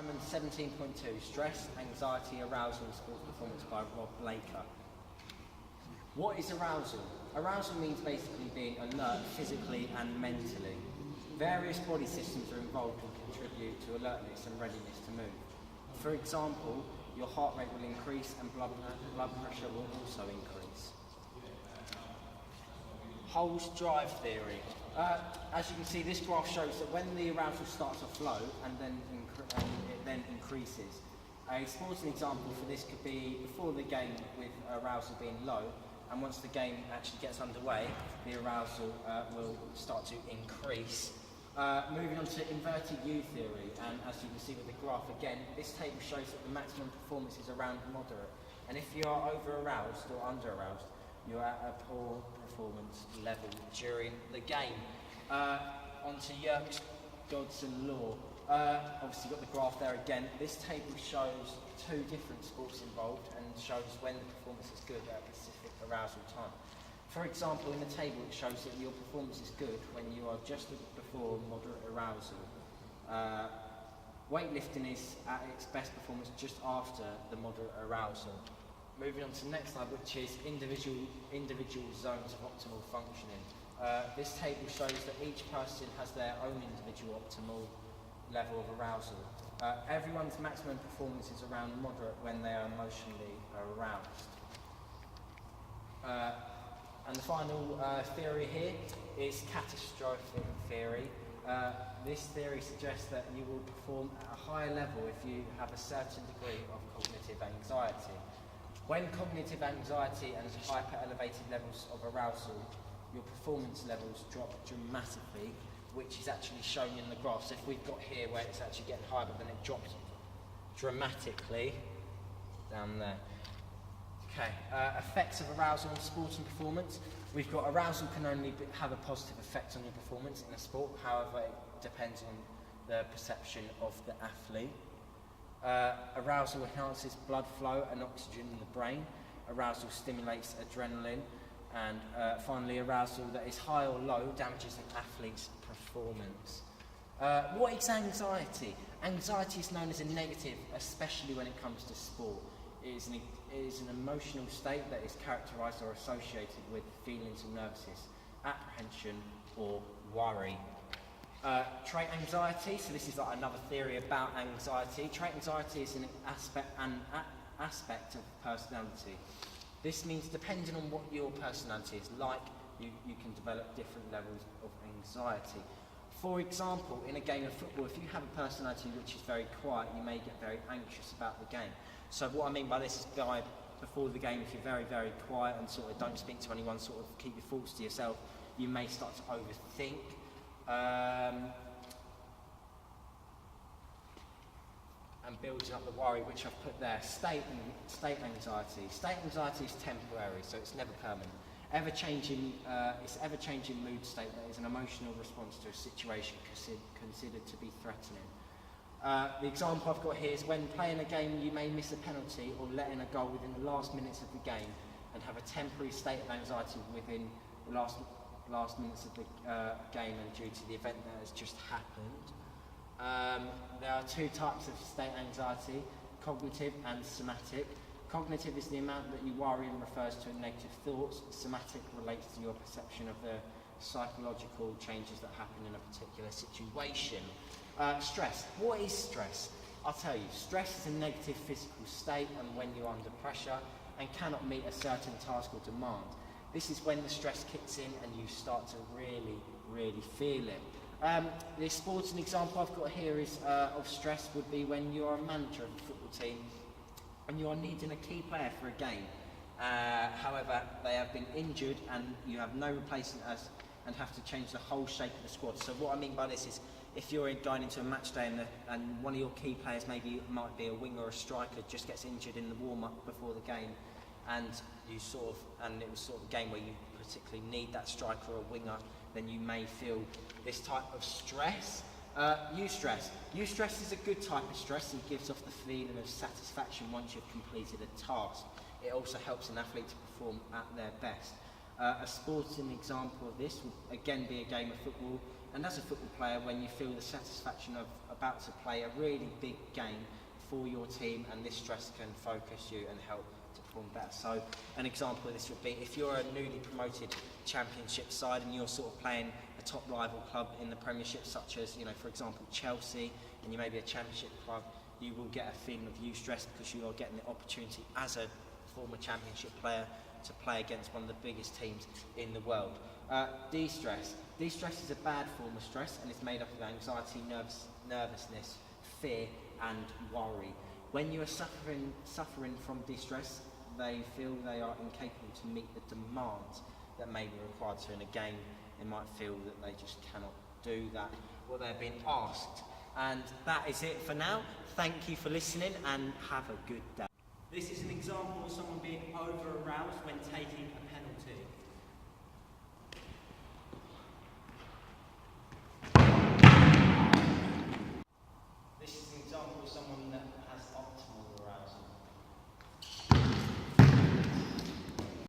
assignment 17.2, Stress, Anxiety, Arousal and Sports Performance by Rob Blaker. What is arousal? Arousal means basically being alert physically and mentally. Various body systems are involved and contribute to alertness and readiness to move. For example, your heart rate will increase and blood pressure will also increase. Hull's drive theory. As you can see, this graph shows that when the arousal starts off low and then it then increases. A sporting example for this could be before the game with arousal being low, and once the game actually gets underway, the arousal will start to increase. Moving on to inverted U theory, and as you can see with the graph again, this table shows that the maximum performance is around moderate, and if you are over-aroused or under-aroused, you're at a poor performance level during the game. On to Yerkes Dodson law. Obviously got the graph there again. This table shows two different sports involved and shows when the performance is good at a specific arousal time. For example, in the table it shows that your performance is good when you are just before moderate arousal. Weightlifting is at its best performance just after the moderate arousal. Moving on to the next slide, which is individual zones of optimal functioning. This table shows that each person has their own individual optimal level of arousal. Everyone's maximum performance is around moderate when they are emotionally aroused. And the final theory here is catastrophic theory. This theory suggests that you will perform at a higher level if you have a certain degree of cognitive anxiety. When cognitive anxiety and hyper-elevated levels of arousal, your performance levels drop dramatically, which is actually shown in the graph. So if we've got here where it's actually getting higher, but then it drops dramatically down there. Okay, effects of arousal on sport and performance. We've got arousal can only have a positive effect on your performance in a sport, however it depends on the perception of the athlete. Arousal enhances blood flow and oxygen in the brain. Arousal stimulates adrenaline. And finally, arousal that is high or low damages an athlete's performance. What is anxiety? Anxiety is known as a negative, especially when it comes to sport. It is an emotional state that is characterised or associated with feelings of nervousness, apprehension or worry. Trait anxiety, so this is like another theory about anxiety. Trait anxiety is an aspect of personality. This means depending on what your personality is like, you can develop different levels of anxiety. For example, in a game of football, if you have a personality which is very quiet, you may get very anxious about the game. So what I mean by this is, before the game, if you're very, very quiet and sort of don't speak to anyone, sort of keep your thoughts to yourself, you may start to overthink. And building up the worry, which I've put there. State anxiety. State anxiety is temporary, so it's never permanent. It's ever-changing mood state that is an emotional response to a situation considered to be threatening. The example I've got here is when playing a game, you may miss a penalty or let in a goal within the last minutes of the game and have a temporary state of anxiety within the last minutes of the game and due to the event that has just happened. There are two types of state anxiety, cognitive and somatic. Cognitive is the amount that you worry and refers to negative thoughts. Somatic relates to your perception of the psychological changes that happen in a particular situation. Stress. What is stress? I'll tell you, stress is a negative physical state and when you're under pressure and cannot meet a certain task or demand. This is when the stress kicks in and you start to really, really feel it. The sporting example I've got here is of stress would be when you're a manager of a football team and you are needing a key player for a game. However, they have been injured and you have no replacement and have to change the whole shape of the squad. So what I mean by this is, if you're going into a match day and one of your key players, maybe it might be a winger or a striker, just gets injured in the warm-up before the game, and it was sort of a game where you particularly need that striker or a winger, then you may feel this type of stress. Eustress. Eustress is a good type of stress. It gives off the feeling of satisfaction once you've completed a task. It also helps an athlete to perform at their best. A sporting example of this would again be a game of football, and as a football player, when you feel the satisfaction of about to play a really big game for your team, and this stress can focus you and help to perform better. So an example of this would be if you're a newly promoted championship side and you're sort of playing a top rival club in the Premiership, such as, you know, for example, Chelsea, and you may be a championship club, you will get a feeling of eustress because you are getting the opportunity as a former championship player to play against one of the biggest teams in the world. De-stress. De-stress is a bad form of stress, and it's made up of anxiety, nervousness, fear and worry. When you are suffering from de-stress, they feel they are incapable to meet the demands that may be required. So in a game, they might feel that they just cannot do that, what they're being asked. And that is it for now. Thank you for listening and have a good day. This is an example of someone being over-aroused when taking a penalty. This is an example of someone